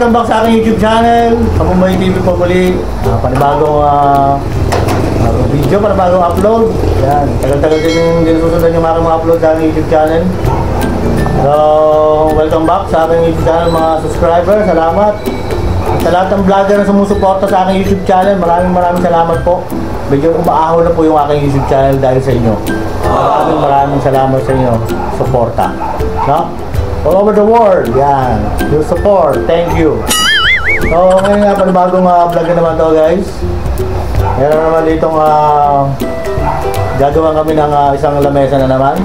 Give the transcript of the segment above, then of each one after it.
welcome back sa aking YouTube channel, Kabumbay TV po muli. Panibagong video, panibagong upload. Yan, tagal-tagal din yung sinusundan yung aking mga upload sa aking YouTube channel. So, welcome back sa aking YouTube channel mga subscribers, salamat. At sa lahat ng vlogger na sumusuporta sa aking YouTube channel, maraming salamat po. Medyo umaahaw na po yung aking YouTube channel dahil sa inyo. Maraming salamat sa inyo, suporta. No? All over the world, yan. Your support, thank you. So, ngayon nga, panibagong vlog na naman to guys. Meron naman ditong gagawa kami ng isang lamesa na naman.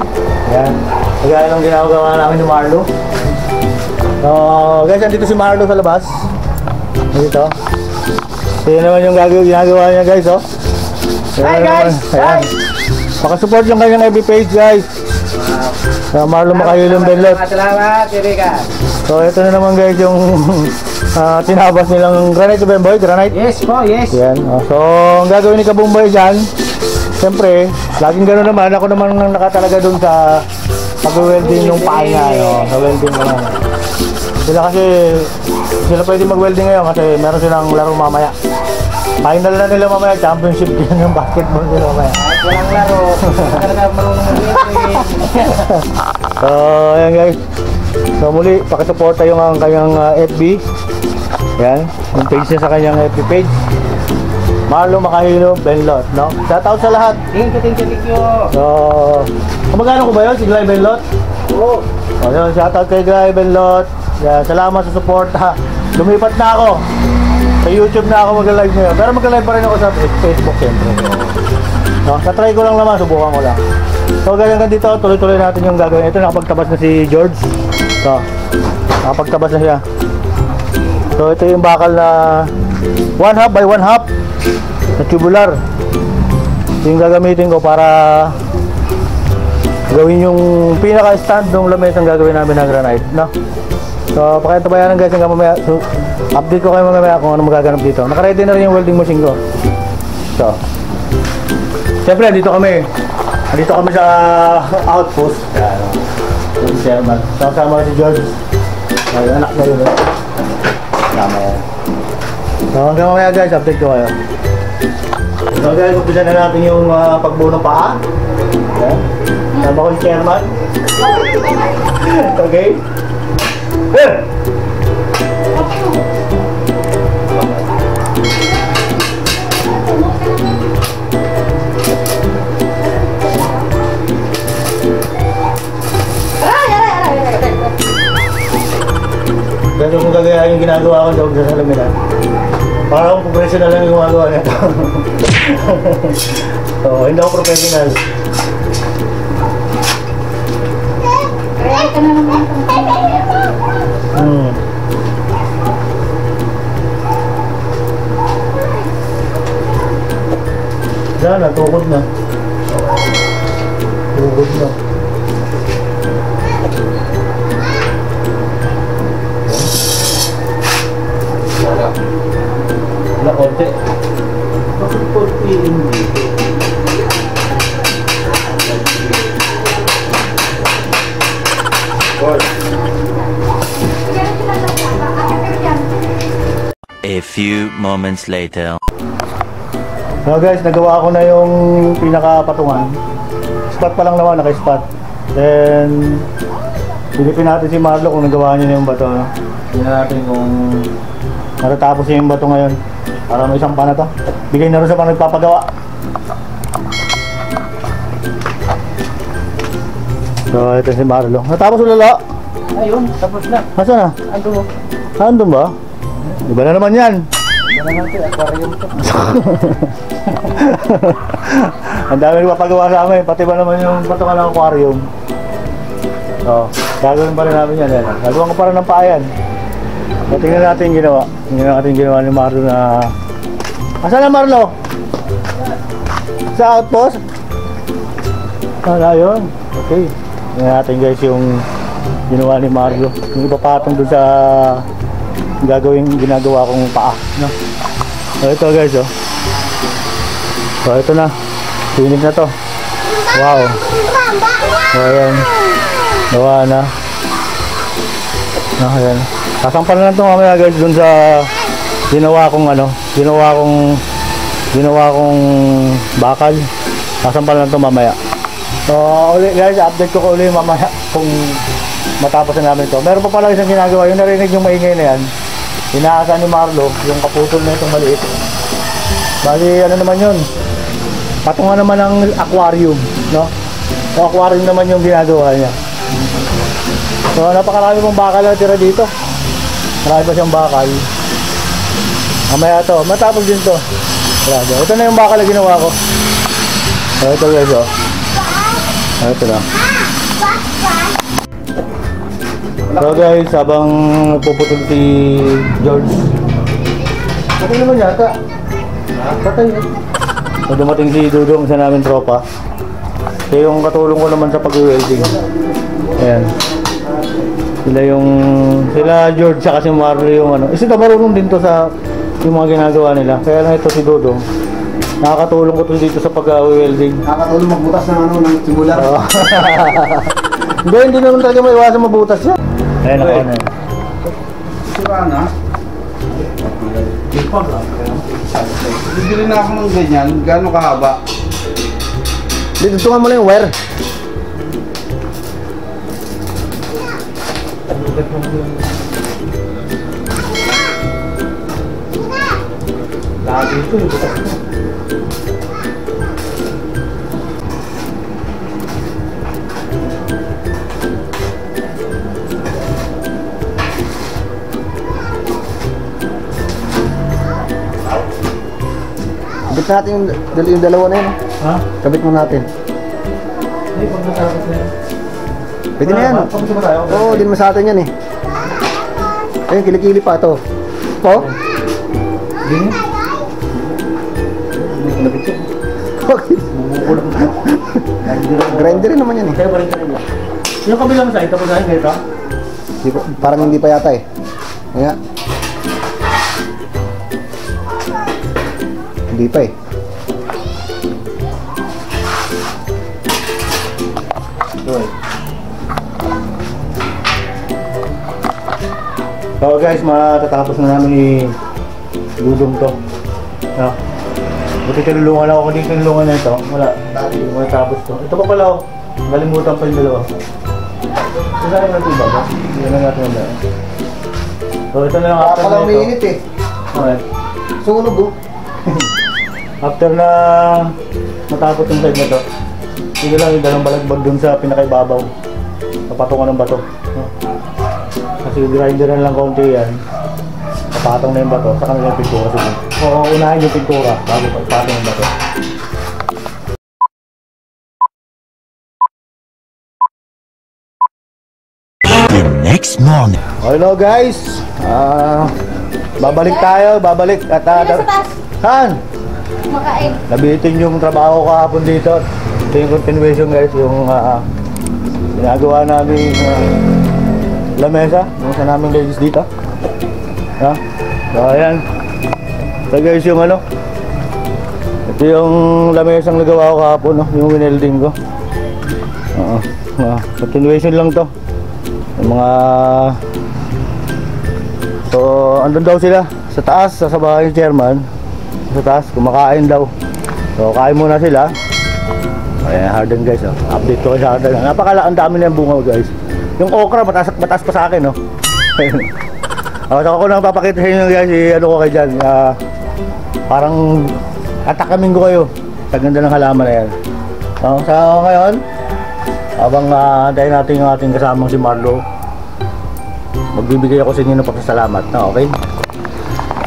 Yan. Kagaya ng ginagawa namin ni Marlo. So, guys, andito si Marlo sa labas. Dito. So, yun naman yung ginagawa niya guys, oh. Hi guys! Hi! Makasupport yung kanyang FB page guys. Sa Marlo Makahilong Benlot. Salamat, Erika. So ito na naman guys yung tinabas nilang granite ba boy? Granite? Yes po, yes. Yan. So ang gagawin ni Kabumbay dyan, siyempre, laging gano'n naman. Ako naman nakatalaga dun sa pag-welding ng paa niya. Sa welding naman. Sila pwede mag-welding ngayon kasi meron silang laro mamaya. Final na nila mamaya, championship din yung basketball nila mamaya. Walang laro. Talaga marunong mag-welding. So, ayan guys. So muli, pakisuporta yung kanyang FB. Yan, yung page niya sa kanyang FB page. Marlo Makahilong Benlot, no? Shoutout sa lahat. Thank you. So, kumagano ko ba yun? Si Glay Benlot? Oo. So, yun, shoutout kay Glay Benlot. Yan, salamat sa suporta. Lumipat na ako. Sa YouTube na ako mag-live ngayon. Pero mag-live pa rin ako sa Facebook siyempre. No, tatry ko lang naman, subukan ko lang. So ganyan dito, tuloy-tuloy natin yung gagawin. Ito, nakapagtabas na si George. So, nakapagtabas na siya. So ito yung bakal na 1/2 by 1/2 na tubular. Ito yung gagamitin ko para gawin yung pinaka-stand ng lamesang gagawin namin ng granite, no? So, pakiantabayanan guys hanggang mamaya. So, update ko kayo mamaya kung ano magaganap dito. Naka-ready na rin yung welding machine ko. So, siyempre, dito kami sa outpost. Yan, yung chairman. So, kasama si George. Ay, anak na yun. Kasama yan. So, hanggang mamaya guys, update ko kayo. So guys, umpisa na natin yung pagbuo ng paa. Yan. Kasama ko si chairman. Okay. Ganito kung gagaya yung ginagawa ko daw sa salamin. Parang professional lang yung gumagawa nito. So, hindi ako professional. Kaya ka na naman itong pamilya. Yan, natukod na. Tukod na. Wala konti. Bakit konti hindi? A few moments later. So guys, nagawa ko na yung pinaka-patungan. Spot pa lang naman, naka-spot. Then, silipin natin si Marlo kung nagawa niya na yung bato. No? Tingnan natin kung natatapos niya yung bato ngayon. Para may isang pa na to. Bigay na rin sa pang nagpapagawa. So, ito si Marlo. Natapos ulala. Ayun, tapos na. Nasaan na? Ando. Andun ba? Iba na naman yan. Iba na natin, aquarium to. Ang dami nagpapagawa sa amin. Pati ba naman yung patungan ng aquarium. So, gagawin pa rin namin yan. Gagawin ko pa rin ng paayan. So, tingnan natin yung ginawa. Tingnan natin yung ginawa ni Marlo na... Asan na Marlo? Sa outpost? Yun. Okay. Tingnan natin guys yung ginawa ni Marlo. Yung ipapatong doon sa ginagawa kong paa, no? So ito guys, oh. So ito na. Finish na to. Wow. So ayan. Gawa na. Ayan. Sasampan na lang ito mamaya guys dun sa ginawa kong bakal. Sasampan na lang ito mamaya. So uli guys, update ko uli mamaya kung matapos na namin ito. Meron pa pala isang ginagawa, yung narinig yung maingay na yan. Inaasa ni Marlo, yung kaputol na itong maliit. Bali ano naman yun, patungan naman ng aquarium, no? So aquarium naman yung ginagawa niya. So napakarami pong bakal na tira dito. Marami pa siyang bakal. Mamaya to, matapos din to. Grabe. Ito na yung bakal na ginawa ko. Ito guys, oh. Ito na. So guys, habang puputol si George, patay naman yata. Patay eh. So dumating si Dudong, isa namin tropa. So yung katulong ko naman sa pag-welding. Ayan. Sila George saka si Marlo yung ano. Isa marunong din to sa yung mga ginagawa nila. Kaya lang ito si Dudong. Nakakatulong ko to dito sa pag-welding. Nakakatulong magbutas ng ano, ng simular. Hindi naman talaga may iwasan mabutas yan. Ayan ako na yun. Sira na. Bibili na ako ng ganyan. Gano'ng kahaba? Ditutungan mo lang yung wire. Lagi ito yung butas mo. Kabit natin yung dalawa na yun. Ha? Kabit mo natin. Hindi, pag natapos na yan. Pwede na yan. Pag ba tayo? Oo, din mo sa atin yan eh. Ayun, kilikili pa ito. Po? Hindi. Bakit? Grinder rin naman yan eh. Kaya pa rin ka rin. Yung kabilang side, tapos sa'yo ganito? Parang hindi pa yata eh. Kaya. Hindi pa eh. So guys, matatapos na namin i-dudong to. No? Buti tinulungan ako, kung di tinulungan na ito, wala. Hindi mo natapos to. Ito pa pala, nalimutan pa yung dalawa. Ito na natin yung baga. Hindi na natin yung dalawa. So ito na lang after na ito. Mainit eh. Okay. Sunog oh. After na matapos yung side na to, ito lang yung dalawang balagbag dun sa pinakaibabaw. Papatungan ng bato. No? Kasi grinder na lang konti yan. Papatong na yung bato, saka na yung pintura siguro. O unahin yung pintura bago papatong yung bato. The next morning. Hello guys! Babalik tayo, babalik at Han! Makain. Nabitin yung trabaho ko kahapon dito. Ito yung continuation guys, yung ginagawa namin lamesa, yung sa namin ladies dito. Ha? So ayan. Ito guys yung ano. Ito yung lamesang nagawa ko kahapon, no? Yung winelding ko. Continuation lang to. Yung mga so andun daw sila sa taas, sa bahay ng chairman. Sa taas, kumakain daw. So kain muna sila. Ayan, harden guys, oh. Update ko sa harden. Ang dami na yung bunga guys. Yung okra, mataas pa sa akin, no? So ako nang papakita sa inyo guys, ano ko kayo dyan. Parang atakamin ko kayo sa ganda ng halaman na yan. So ngayon, habang antayin natin yung ating kasamang si Marlo, magbibigay ako sa inyo ng pagpasalamat, no? Okay?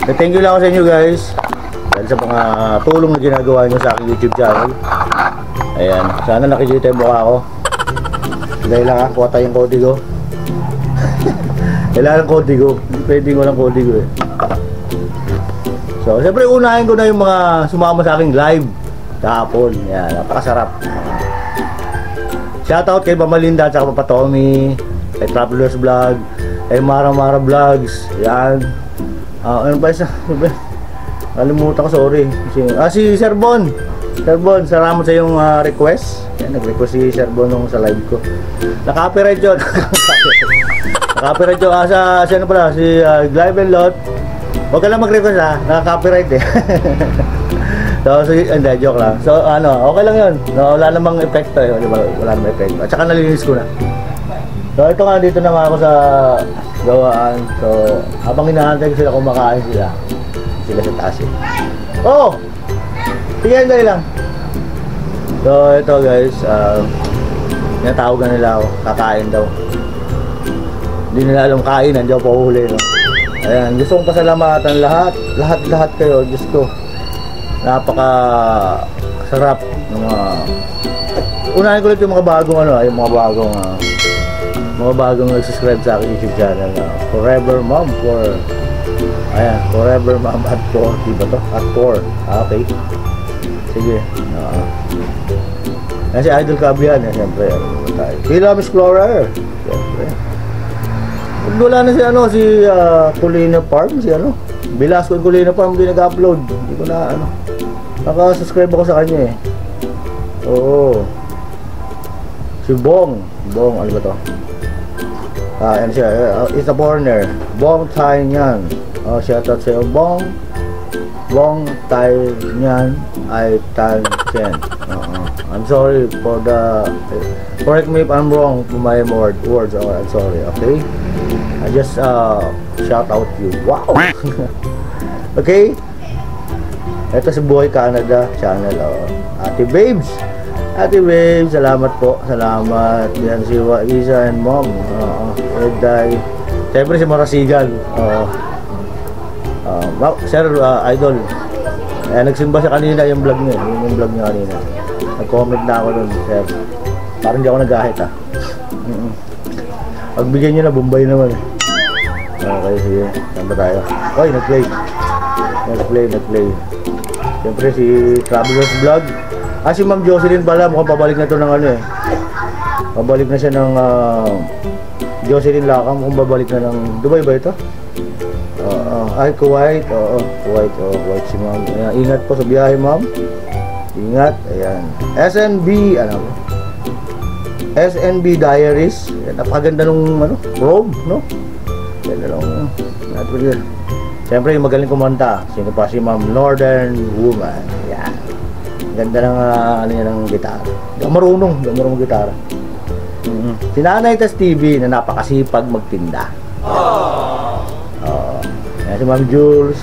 So, thank you lang ako sa inyo guys dahil sa mga tulong na ginagawa nyo sa aking YouTube channel. Ayan, sana nakikita yung mukha ko. Dahil lang kuha tayong kodigo. Kailangan kodigo. Hindi pwedeng walang kodigo eh. So, siyempre unahin ko na yung mga sumama sa aking live kahapon. Ayan, napakasarap. Shoutout kay Mamalinda at saka Papa Tommy, kay Travelers Vlog, kay Mara Vlogs. Ayan. Ano pa isa? Kalimutan ko, sorry. Si Sir Bon. Sir Bon, salamat sa iyong request. Yan, nag-request si Sir Bon nung sa live ko. Na-copyright yun. Copyright yung si ano pala, si Glyben Lot. Huwag ka lang mag-request ha, naka-copyright eh. So, hindi, joke lang. So, ano, okay lang yun. No, wala namang epekto eh, di ba? Wala namang epekto. At saka nalinis ko na. So, ito nga, dito naman ako sa gawaan. So, habang hinahantay ko sila, kumakain sila. Sila sa taas eh. Oh! Sige, hindi lang. So, ito guys, tinatawagan nila ako, kakain daw. Hindi nila alam kain, nandiyan pa huli, no? Ayan, gusto kong pasalamatan lahat kayo, Diyos ko. Napaka sarap ng mga unahin ko ulit yung mga bagong ano, yung mga bagong nag-subscribe sa aking YouTube channel na Forever Mom ayan, Forever Mom at 4, diba to? At 4, okay. Sige, yan si Idol Cabian, siyempre, Film Explorer, siyempre. Wala na si ano, si Culina Farm, si ano, Velasco Culina Farm, hindi nag-upload. Hindi ko na ano, naka-subscribe ako sa kanya eh. Oo. Si Bong, ano ba to? Yan siya, it's a foreigner. Bong Thai Nyan. Shoutout sa'yo, Bong Thai Nyan ay Tan Chen. I'm sorry for the, correct me if I'm wrong for my words. I'm sorry, okay? I just shout out you. Wow. Okay. Ito si Buhay Canada channel. Ate Babes, salamat po. Salamat. Yan si Isa and Mom. Eday. Siyempre si Marasigan. Sir, Idol. Nagsimba siya kanina yung vlog niya. Yung vlog niya kanina. Nag-comment na ako dun, sir. Parang hindi ako nag-ahit ha. Pagbigyan nyo na, Bombay naman eh. Okay, sige. Saan ba tayo? Oy, nag-play. Siyempre si Travelers Vlog. Si Ma'am Jocelyn pala, mukhang pabalik na to ng ano eh. Pabalik na siya ng Jocelyn Lakam, mukhang babalik na ng Dubai ba ito? Kuwait. Kuwait si Ma'am. Ayan, ingat po sa biyahe, Ma'am. Ingat, ayan. SNB, ano ba? SNB Diaries. Napakaganda nung ano, robe, no? Ganda nung siyempre yung magaling kumanta. Sino pa si Ma'am Northern Woman. Yan. Ganda ng ano yan ng gitara. Hindi ako marunong gitara. Si Nanay Tas TV na napakasipag magtinda. Yan si Ma'am Jules.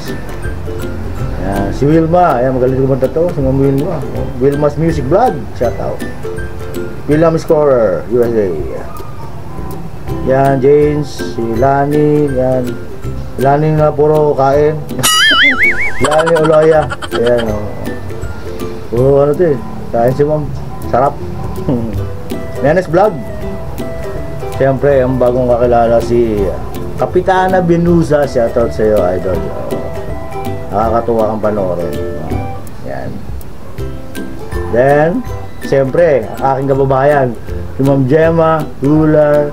Yan, si Wilma. Yan, magaling kumanta to. Si Ma'am Wilma. Wilma's Music Vlog. Shout out. Film Scorer, USA. Yan, James, si Lani, yan. Lani na puro kain. Lani Oloya. Ayan, puro ano to eh. Kain si Ma'am. Sarap. Nenes Vlog. Siyempre, ang bagong kakilala si Kapitana Binusa. Shoutout sa iyo, Idol. Nakakatuwa kang panoorin. Yan. Then, siyempre, aking kababayan, si Ma'am Gemma Ruler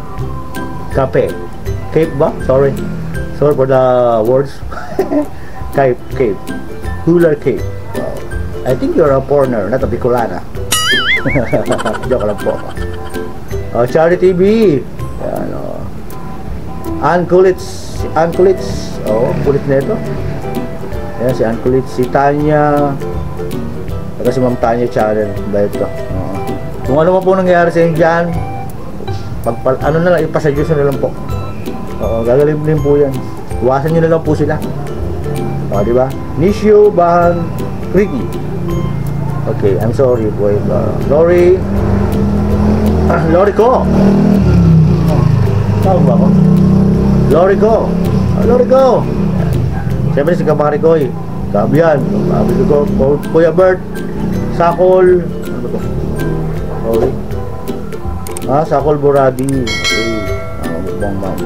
Cape ba? Sorry for the words. Cape Ruler Cape. Wow. I think you're a foreigner, not a Bicolana. Joke lang po. Charity TV. Yan, Ankulits. Kulit na ito. Yan, si Ankulits. Si Tanya. Saka si Ma'am Tanya channel. Ba ito? Kung ano man po nangyayari sa inyo dyan, ano na lang, ipasadyo na lang po. Gagaling din po yan. Iwasan nyo na lang po sila. Diba? Nishio Bahan Ricky. Okay, I'm sorry boy. Lori ko. Tawag ba ako? Lori ko. Siyempre si Kamari Koy. Kabian. Sabi ko, Kuya Bert. Sakol. Ano ba ito? Sorry. Sakol Boradi. Okay. Mukbang, ma'am.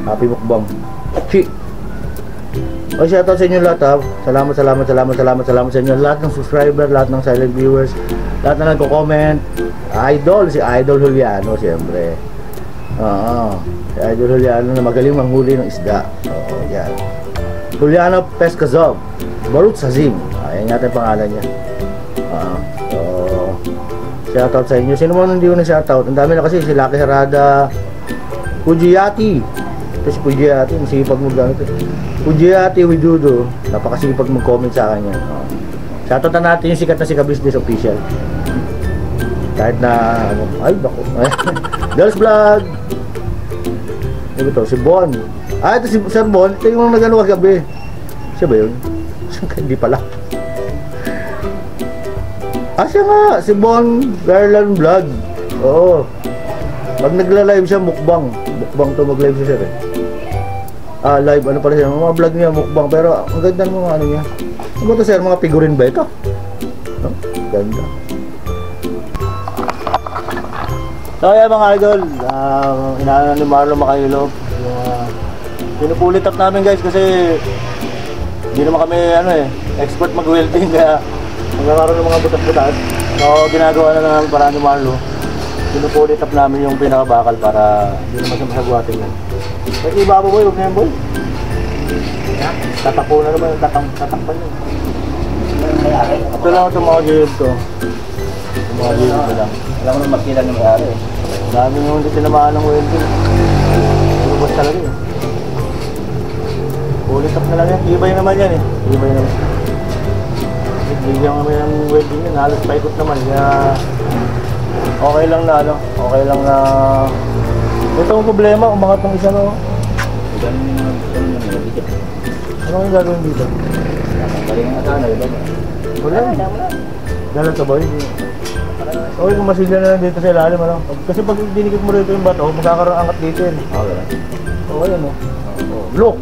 Happy mukbang. Chi. Shoutout sa inyo lahat ha. Salamat sa inyo. Lahat ng subscriber, lahat ng silent viewers, lahat na nagko-comment. Idol, si Idol Juliano, siyempre. Si Idol Juliano na magaling manghuli ng isda. Yan. Juliano Pescazov. Barut Sazim. Ayan yata yung pangalan niya. Shoutout sa inyo. Sino mo hindi ko na shoutout? Ang dami na kasi si Lucky Harada, Pujiyati. Ito si Pujiyati, masipag mag-gamit. Pujiyati Widudo, napakasipag mag-comment sa akin yan. Shoutout na natin yung sikat na si Ka-Business Official. Kahit na, ano, ay, bako. Girls Vlog. Ano ito? Si Bon. Ah, ito si Sir Bon. Ito yung nag-ano kagabi. Siya ba yun? Hindi pala. Ah, siya nga. Si Bon Garland Vlog. Oo. Pag nagla-live siya, mukbang. Mukbang to mag-live siya, sir, eh. Ah, live. Ano pala siya? Mga vlog niya, mukbang. Pero ang ganda ng mga ano niya. Ano ba ito, sir? Mga figurine ba ito? No? Ganda. So, ayan mga idol. Inaanan ni Marlo Makailo. Pinupulit up namin, guys, kasi hindi naman kami, ano eh, expert mag-welding. Kaya magkakaroon ng mga butas-butas. So, ginagawa na namin para ni Marlo. Pinupulit up namin yung pinakabakal para hindi naman siya masagwatin yan. Pwede ibaba boy, huwag na yan boy. Tatapo na naman, tatakpan yun. Ito lang itong mga gilid ko. Itong mga gilid ko lang. Alam mo naman magkilan yung mayari. Dami nung hindi tinamaan ng welding. Lubos talaga yun. Pulit up na lang yan. Ibay naman yan eh. Ibay naman. Bigyan kami ng welding yan. Halos paikot naman. Kaya okay lang na ano. Okay lang na ito ang problema. Umangat ng isa no. Ano yung gagawin dito? Galing ang asana, iba ba? Wala. Dalat ka ba? Okay, kung masilya na lang dito sa ilalim, ano? Kasi pag dinikit mo rito yung bato, magkakaroon angat dito yun. Oo, gano'n. Oo, yan o. Look!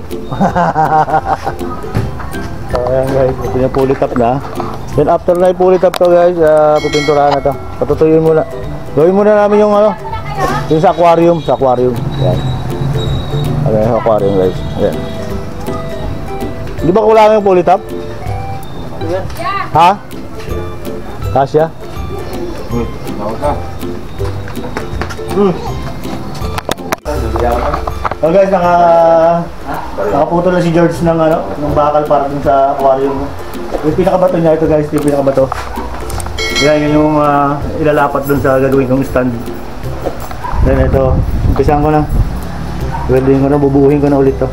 So, ayan guys, pinapulit up na. Then after na ipulit up to guys, pipinturahan na to. Patutuyuin muna. Gawin muna namin yung ano, yung sa aquarium. Ayan. Okay, aquarium guys. Ayan. Di ba kulangan yung pulit up? Ha? Kasya? Bawal ka. So guys, nakaputol na si George ng ano, ng bakal para dun sa aquarium. Yung pinakabato niya ito guys, yung pinakabato. Yan yung ilalapat dun sa gagawin kong stand. Then ito, umpisahan ko na. Welding ko na, bubuhin ko na ulit to.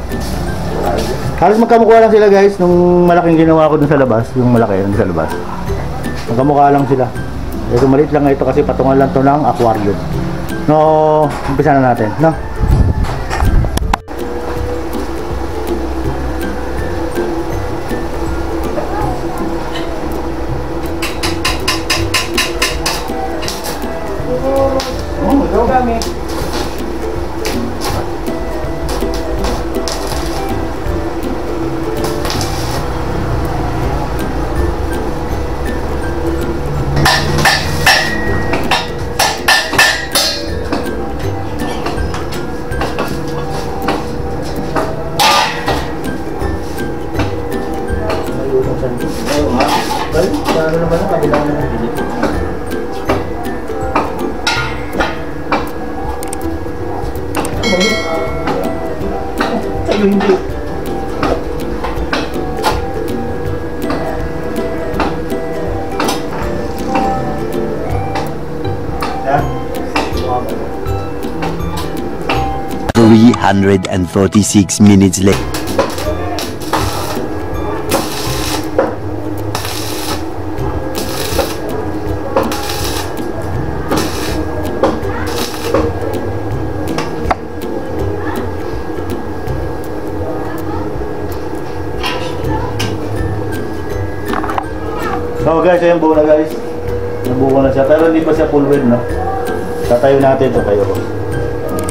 Halos magkamukha lang sila guys, nung malaking ginawa ko dun sa labas, yung malaki dun sa labas. Magkamukha lang sila. Ito maliit lang ito kasi patungan lang to ng aquarium. No, umpisa na natin, no? Ano naman ang kabilang na nabili? Sa'yo hindi. Ha? 346 minutes later. So guys, ayan buo na guys. Nabuo na siya, pero hindi pa siya full weld, no? Tatayo natin ito, tayo ko.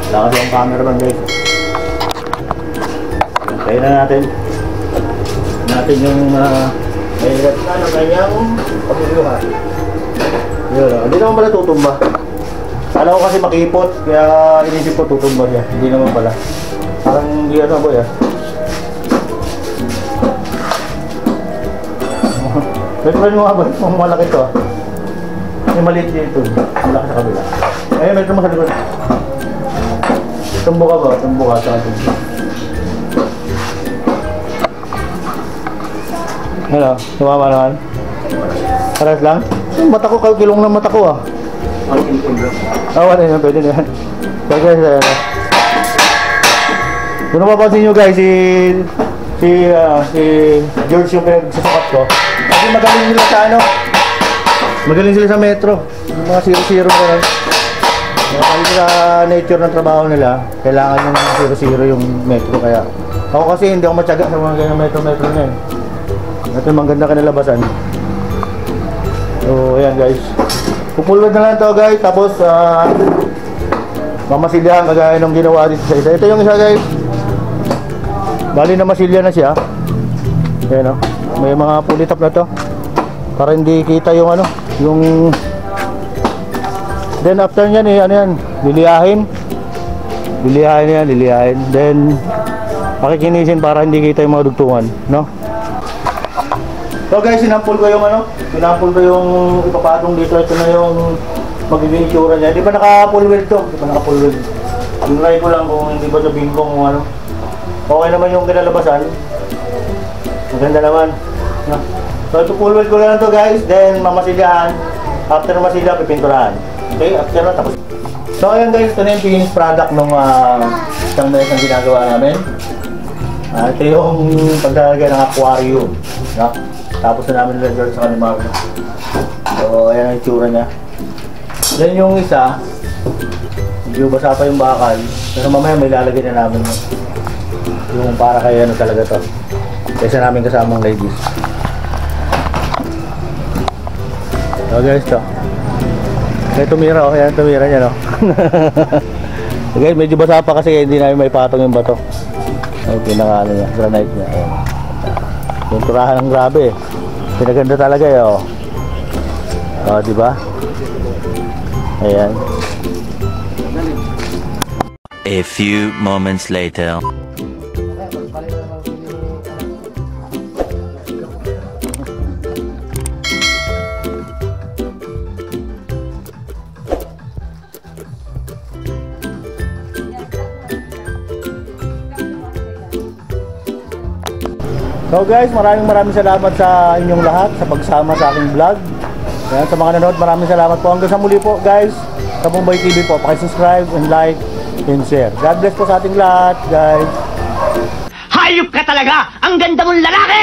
Wala kasi ang cameraman guys. Tayo na natin. Natin yung mahirap na ng kanyang pagbubuhan. Yun, hindi naman pala tutumba. Kala ko kasi makipot, kaya inisip ko tutumba siya. Hindi naman pala. Parang hindi ano boy ah. Pwede ba nyo nga ba? Malaki ito ah. May maliit dito. Malaki sa kabila. Ayun, may tumasa likod. Tumbo ka ba? Tumbo ka sa tumbo. Hello, tumama naman. Paras lang? Yung mata ko, kalkilong ng mata ko ah. 1 inch bro. Ah, 1 inch, pwede na yan. Pwede na yan. Kung napapansin nyo guys, si George yung pinagsusukat ko. Kasi magaling sila sa ano, magaling sila sa metro. Yung mga 0-0 ganun. Kasi sa nature ng trabaho nila, kailangan yung 0-0 yung metro. Kaya ako kasi hindi ako matyaga sa mga ganyan metro-metro na yun. Ito yung maganda kanalabasan. So ayan guys, pupulwad na lang ito guys. Tapos mamasilyahan kagaya nung ginawa dito sa isa. Ito yung isa guys, bali na masilya na siya. Ayan o, may mga pulitap na to para hindi kita yung ano, yung. Then after nyan ano yan, liliyahin. Then pakikinisin para hindi kita yung mga dugtungan, no? So guys, sinampul ko yung ipapatong dito. Ito na yung magiging itsura niya. Di ba naka-full weld to? Yung try ko lang kung hindi ba sabihin ko kung ano. Okay naman yung kinalabasan. Maganda naman, no? So ito full weld ko lang to guys. Then mamasilyahan. After masilya, pipinturahan. Okay, after na tapos. So ayan guys, ito na yung finished product ng isang mesh na ginagawa namin. Ito yung paglalagay ng aquarium, no? Tapos na namin nilagay sa kanimar. So ayan ang itsura niya. Then yung isa, medyo basa pa yung bakal. Pero mamaya may lalagay na namin yung para kay ano talaga to. Kaysa namin kasamang ladies. So guys, to. Kaya tumira oh, ayan tumira niya no. Okay, medyo basa pa kasi hindi namin may patong yung bato. Ay pinakaano niya, granite niya. Ayan. Yung turahan ng grabe eh. Pinaganda talaga eh oh. Oh, di ba? Ayan. A few moments later. So guys, maraming salamat sa inyong lahat sa pagsama sa aking vlog. Ayan, sa mga nanonood, maraming salamat po. Hanggang sa muli po guys, sa Bombay TV po. Paki-subscribe and like and share. God bless po sa ating lahat guys. Hayop ka talaga! Ang ganda mong lalaki!